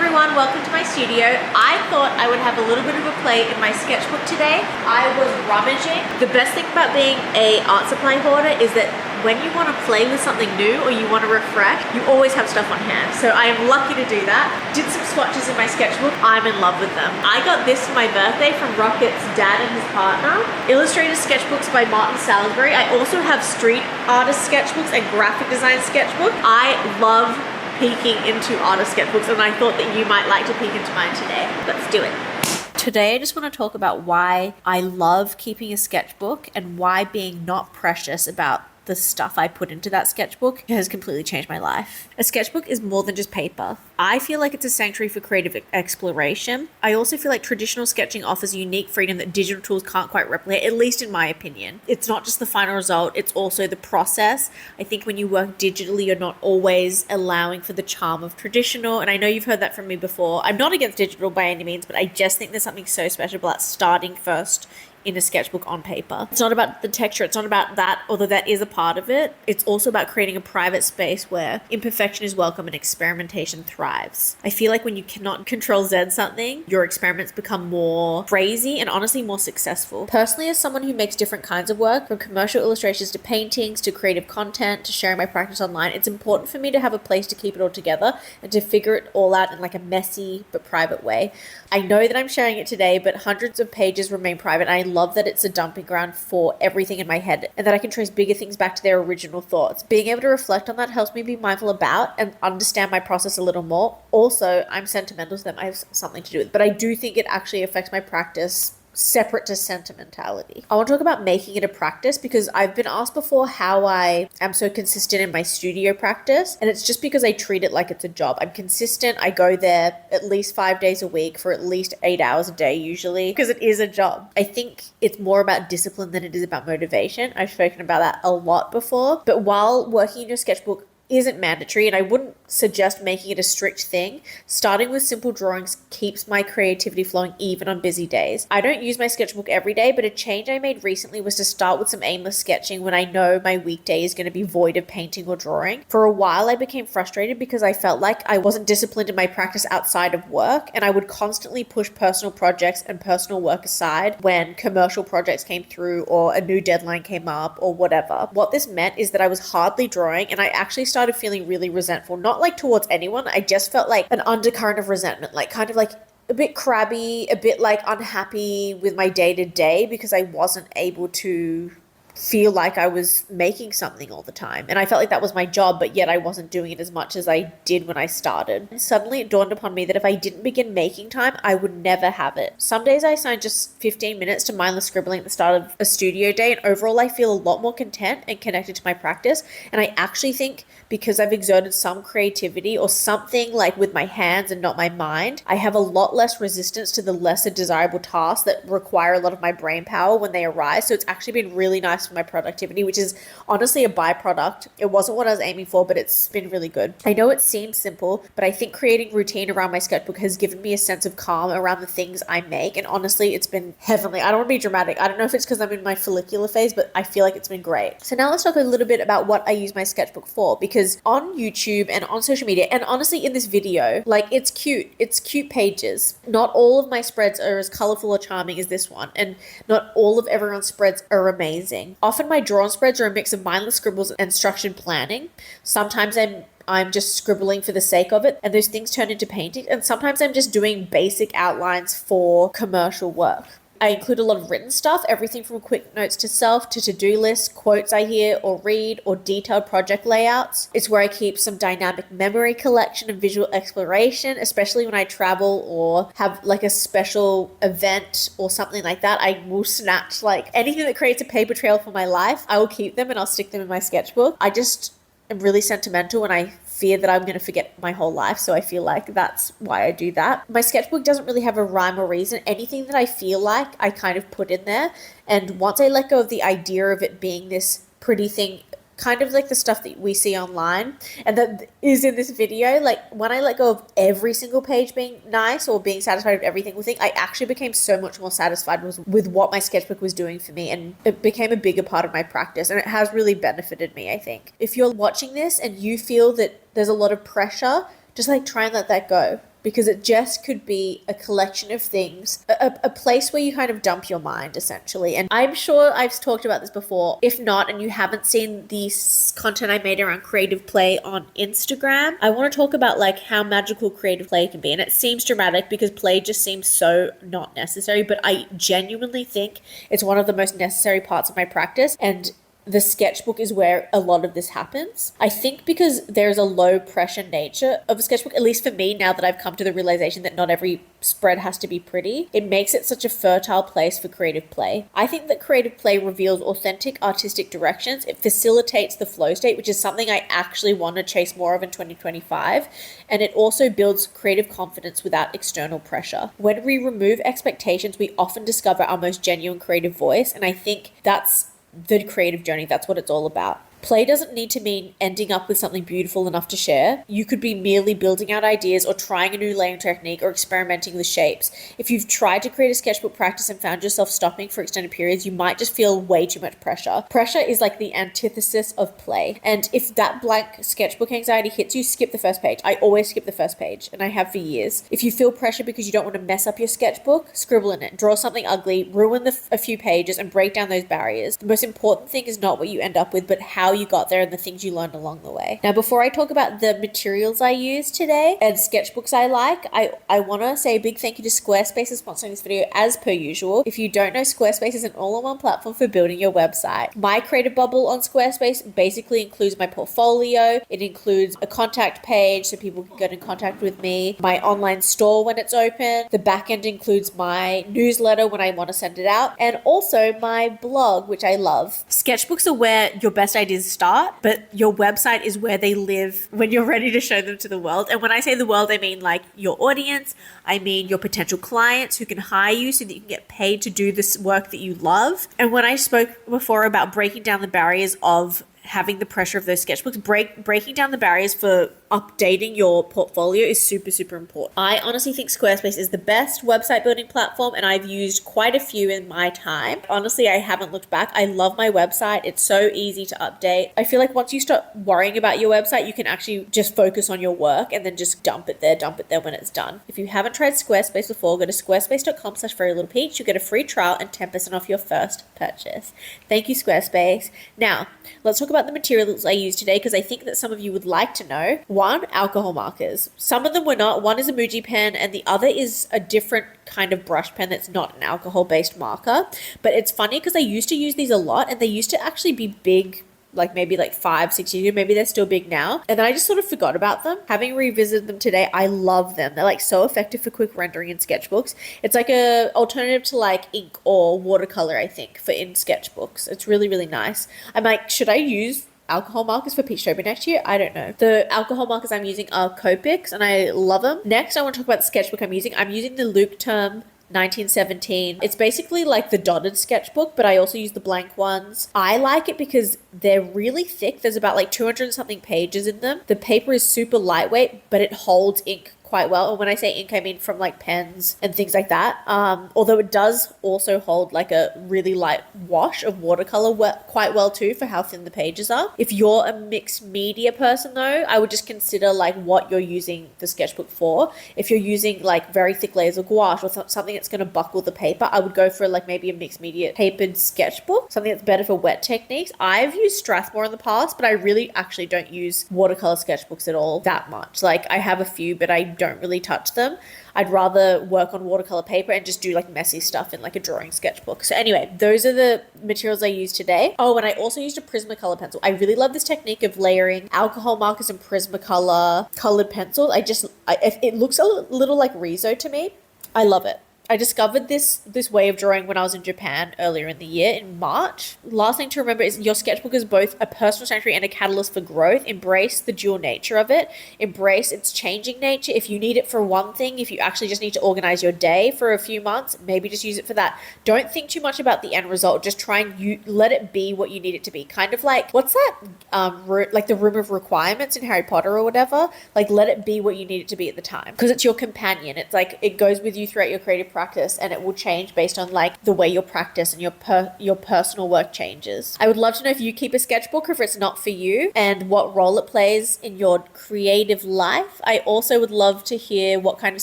everyone, welcome to my studio. I thought I would have a little bit of a play in my sketchbook today. I was rummaging. The best thing about being a art supply hoarder is that when you want to play with something new or you want to refresh, you always have stuff on hand. So I am lucky to do that. Did some swatches in my sketchbook. I'm in love with them. I got this for my birthday from Rocket's dad and his partner. Illustrated sketchbooks by Martin Salisbury. I also have street artist sketchbooks and graphic design sketchbook. I love peeking into artist sketchbooks, and I thought that you might like to peek into mine today. Let's do it. Today I just want to talk about why I love keeping a sketchbook and why being not precious about the stuff I put into that sketchbook has completely changed my life. A sketchbook is more than just paper. I feel like it's a sanctuary for creative exploration. I also feel like traditional sketching offers unique freedom that digital tools can't quite replicate, at least in my opinion. It's not just the final result, it's also the process. I think when you work digitally, you're not always allowing for the charm of traditional, and I know you've heard that from me before. I'm not against digital by any means, but I just think there's something so special about starting first in a sketchbook on paper. It's not about the texture, it's not about that, although that is a part of it. It's also about creating a private space where imperfection is welcome and experimentation thrives. I feel like when you cannot control Z something, your experiments become more crazy and honestly more successful. Personally, as someone who makes different kinds of work, from commercial illustrations to paintings to creative content to sharing my practice online, it's important for me to have a place to keep it all together and to figure it all out in like a messy but private way. I know that I'm sharing it today, but hundreds of pages remain private, and I love that it's a dumping ground for everything in my head and that I can trace bigger things back to their original thoughts. Being able to reflect on that helps me be mindful about and understand my process a little more. Also, I'm sentimental to them. I have something to do with it, but I do think it actually affects my practice separate to sentimentality. I want to talk about making it a practice because I've been asked before how I am so consistent in my studio practice, and it's just because I treat it like it's a job. I'm consistent. I go there at least 5 days a week for at least 8 hours a day usually because it is a job. I think it's more about discipline than it is about motivation. I've spoken about that a lot before, but while working in your sketchbook isn't mandatory, and I wouldn't suggest making it a strict thing, starting with simple drawings keeps my creativity flowing even on busy days. I don't use my sketchbook every day, but a change I made recently was to start with some aimless sketching when I know my weekday is going to be void of painting or drawing. For a while, I became frustrated because I felt like I wasn't disciplined in my practice outside of work, and I would constantly push personal projects and personal work aside when commercial projects came through or a new deadline came up or whatever. What this meant is that I was hardly drawing, and I actually started feeling really resentful, not like towards anyone. I just felt like an undercurrent of resentment, like kind of like a bit crabby, a bit like unhappy with my day to day because I wasn't able to feel like I was making something all the time. And I felt like that was my job, but yet I wasn't doing it as much as I did when I started. And suddenly it dawned upon me that if I didn't begin making time, I would never have it. Some days I assign just 15 minutes to mindless scribbling at the start of a studio day, and overall I feel a lot more content and connected to my practice. And I actually think because I've exerted some creativity or something like with my hands and not my mind, I have a lot less resistance to the lesser desirable tasks that require a lot of my brain power when they arise. So it's actually been really nice for my productivity, which is honestly a byproduct. It wasn't what I was aiming for, but it's been really good. I know it seems simple, but I think creating routine around my sketchbook has given me a sense of calm around the things I make, and honestly it's been heavenly. I don't want to be dramatic. I don't know if it's because I'm in my follicular phase, but I feel like it's been great. So now let's talk a little bit about what I use my sketchbook for, because on YouTube and on social media, and honestly in this video, like it's cute pages. Not all of my spreads are as colorful or charming as this one, and not all of everyone's spreads are amazing. Often my drawn spreads are a mix of mindless scribbles and structured planning. Sometimes I'm just scribbling for the sake of it, and those things turn into paintings, and sometimes I'm just doing basic outlines for commercial work. I include a lot of written stuff, everything from quick notes to self to to-do lists, quotes I hear or read, or detailed project layouts. It's where I keep some dynamic memory collection and visual exploration, especially when I travel or have like a special event or something like that. I will snatch like anything that creates a paper trail for my life. I will keep them and I'll stick them in my sketchbook. I just am really sentimental and I fear that I'm going to forget my whole life. So I feel like that's why I do that. My sketchbook doesn't really have a rhyme or reason. Anything that I feel like, I kind of put in there. And once I let go of the idea of it being this pretty thing, kind of like the stuff that we see online and that is in this video, like when I let go of every single page being nice or being satisfied with every single thing, I actually became so much more satisfied with what my sketchbook was doing for me, and it became a bigger part of my practice, and it has really benefited me, I think. If you're watching this and you feel that there's a lot of pressure, just like try and let that go. because it just could be a collection of things, a place where you kind of dump your mind essentially. And I'm sure I've talked about this before. If not, and you haven't seen the content I made around creative play on Instagram, I want to talk about like how magical creative play can be. And it seems dramatic because play just seems so not necessary, but I genuinely think it's one of the most necessary parts of my practice. And the sketchbook is where a lot of this happens. I think because there's a low pressure nature of a sketchbook, at least for me, now that I've come to the realization that not every spread has to be pretty, it makes it such a fertile place for creative play. I think that creative play reveals authentic artistic directions. It facilitates the flow state, which is something I actually want to chase more of in 2025. And it also builds creative confidence without external pressure. When we remove expectations, we often discover our most genuine creative voice. And I think that's the creative journey. That's what it's all about. Play doesn't need to mean ending up with something beautiful enough to share. You could be merely building out ideas or trying a new layering technique or experimenting with shapes. If you've tried to create a sketchbook practice and found yourself stopping for extended periods, you might just feel way too much pressure. Pressure is like the antithesis of play. And if that blank sketchbook anxiety hits you, skip the first page. I always skip the first page, and I have for years. If you feel pressure because you don't want to mess up your sketchbook, scribble in it, draw something ugly, ruin a few pages, and break down those barriers. The most important thing is not what you end up with, but how you got there and the things you learned along the way. Now, before I talk about the materials I use today and sketchbooks I like, I want to say a big thank you to Squarespace for sponsoring this video as per usual. If you don't know, Squarespace is an all-in-one platform for building your website. My creative bubble on Squarespace basically includes my portfolio. It includes a contact page so people can get in contact with me, my online store when it's open. The back end includes my newsletter when I want to send it out, and also my blog, which I love. Sketchbooks are where your best ideas start, but your website is where they live when you're ready to show them to the world. And when I say the world, I mean like your audience, I mean your potential clients who can hire you so that you can get paid to do this work that you love. And when I spoke before about breaking down the barriers of having the pressure of those sketchbooks, breaking down the barriers for updating your portfolio is super, super important. I honestly think Squarespace is the best website building platform, and I've used quite a few in my time. Honestly, I haven't looked back. I love my website. It's so easy to update. I feel like once you start worrying about your website, you can actually just focus on your work and then just dump it there when it's done. If you haven't tried Squarespace before, go to squarespace.com/furrylittlepeach. You get a free trial and 10% off your first purchase. Thank you, Squarespace. Now, let's talk about the materials I use today, because I think that some of you would like to know. One, alcohol markers. Some of them were not. One is a Muji pen and the other is a different kind of brush pen that's not an alcohol-based marker. But it's funny because I used to use these a lot and they used to actually be big, like maybe like 5-6 years ago. Maybe they're still big now. And then I just sort of forgot about them. Having revisited them today, I love them. They're like so effective for quick rendering in sketchbooks. It's like a alternative to like ink or watercolor, I think, for in sketchbooks. It's really, really nice. I'm like, should I use alcohol markers for Peachtober next year? I don't know. The alcohol markers I'm using are Copics and I love them. Next, I want to talk about the sketchbook I'm using. I'm using the Luke Term 1917. It's basically like the dotted sketchbook, but I also use the blank ones. I like it because they're really thick. There's about like 200 and something pages in them. The paper is super lightweight, but it holds ink quite well. And when I say ink, I mean from like pens and things like that. Although it does also hold like a really light wash of watercolor quite well too for how thin the pages are. If you're a mixed media person though, I would just consider like what you're using the sketchbook for. If you're using like very thick layers of gouache or something that's going to buckle the paper, I would go for like maybe a mixed media papered sketchbook, something that's better for wet techniques. I've used Strathmore in the past, but I really actually don't use watercolor sketchbooks at all that much. Like I have a few, but I don't really touch them. I'd rather work on watercolor paper and just do like messy stuff in like a drawing sketchbook. So anyway, those are the materials I used today. Oh, and I also used a Prismacolor pencil. I really love this technique of layering alcohol markers and Prismacolor colored pencils. It looks a little like Riso to me. I love it. I discovered this way of drawing when I was in Japan earlier in the year in March. Last thing to remember is your sketchbook is both a personal sanctuary and a catalyst for growth. Embrace the dual nature of it. Embrace its changing nature. If you need it for one thing, if you actually just need to organize your day for a few months, maybe just use it for that. Don't think too much about the end result. Just try and let it be what you need it to be. Kind of like, what's that? Like the room of requirements in Harry Potter or whatever. Like let it be what you need it to be at the time, because it's your companion. It's like it goes with you throughout your creative practice, and it will change based on like the way your practice and your personal work changes. I would love to know if you keep a sketchbook or if it's not for you, and what role it plays in your creative life. I also would love to hear what kind of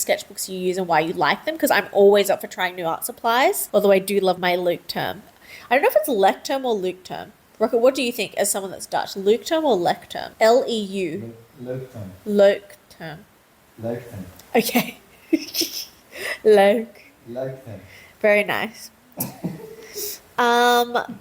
sketchbooks you use and why you like them, because I'm always up for trying new art supplies, although I do love my Luke term. I don't know if it's Lecterm or Luke term. Rocket, what do you think as someone that's Dutch? Luke term or Lecterm? L-E-U. Lecterm. Lecterm. Lecterm. Okay. Lecterm. Very nice.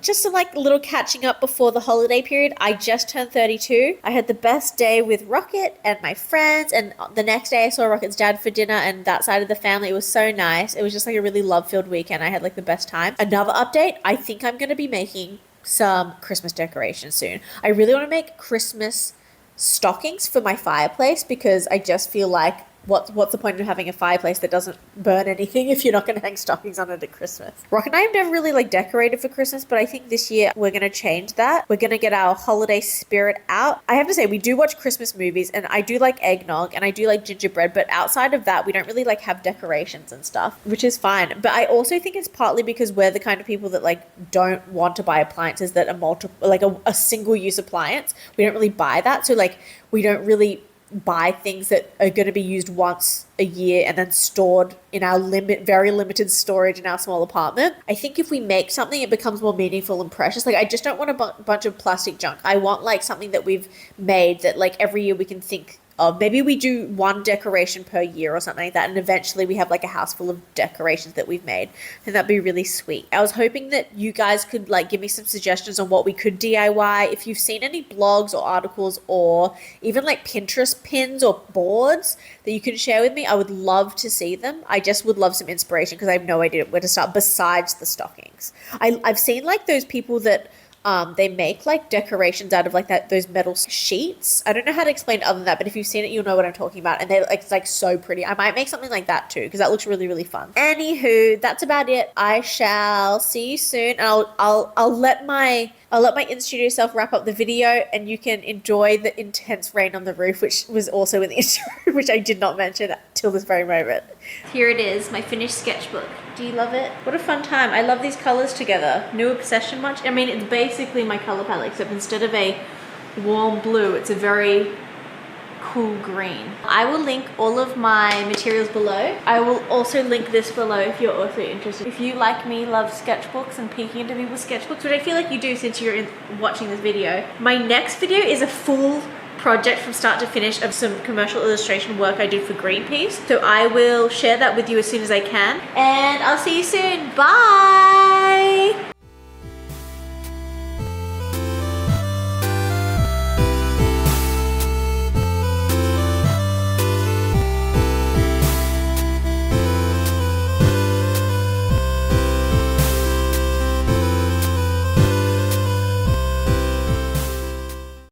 Just some like little catching up before the holiday period. I just turned 32. I had the best day with Rocket and my friends, and the next day I saw Rocket's dad for dinner and that side of the family. It was so nice. It was just like a really love-filled weekend. I had like the best time. Another update, I think I'm going to be making some Christmas decorations soon. I really want to make Christmas stockings for my fireplace, because I just feel like what's the point of having a fireplace that doesn't burn anything if you're not going to hang stockings on it at Christmas? Rock and I have never really like decorated for Christmas, but I think this year we're going to change that. We're going to get our holiday spirit out. I have to say, we do watch Christmas movies, and I do like eggnog and I do like gingerbread, but outside of that, we don't really like have decorations and stuff, which is fine. But I also think it's partly because we're the kind of people that like don't want to buy appliances that are multiple, like a single use appliance. We don't really buy that. So like we don't really buy things that are going to be used once a year and then stored in our very limited storage in our small apartment. I think if we make something, it becomes more meaningful and precious. Like I just don't want a bunch of plastic junk. I want like something that we've made that like every year we can think of. Maybe we do one decoration per year or something like that, and eventually we have like a house full of decorations that we've made, and that'd be really sweet. I was hoping that you guys could like give me some suggestions on what we could DIY. If you've seen any blogs or articles or even like Pinterest pins or boards that you can share with me, I would love to see them. I just would love some inspiration, because I have no idea where to start besides the stockings. I've seen like those people that they make like decorations out of like those metal sheets. I don't know how to explain it other than that, but if you've seen it, you'll know what I'm talking about. And it's like so pretty. I might make something like that too, because that looks really, really fun. Anywho, that's about it. I shall see you soon. And I'll let my in-studio self wrap up the video, and you can enjoy the intense rain on the roof, which was also in the intro, which I did not mention till this very moment. Here it is, my finished sketchbook. Do you love it? What a fun time. I love these colors together. New obsession much? I mean, it's basically my color palette, except instead of a warm blue, it's a very cool green. I will link all of my materials below. I will also link this below if you're also interested. If you, like me, love sketchbooks and peeking into people's sketchbooks, which I feel like you do since you're watching this video. My next video is a full project from start to finish of some commercial illustration work I did for Greenpeace. So I will share that with you as soon as I can. And I'll see you soon. Bye!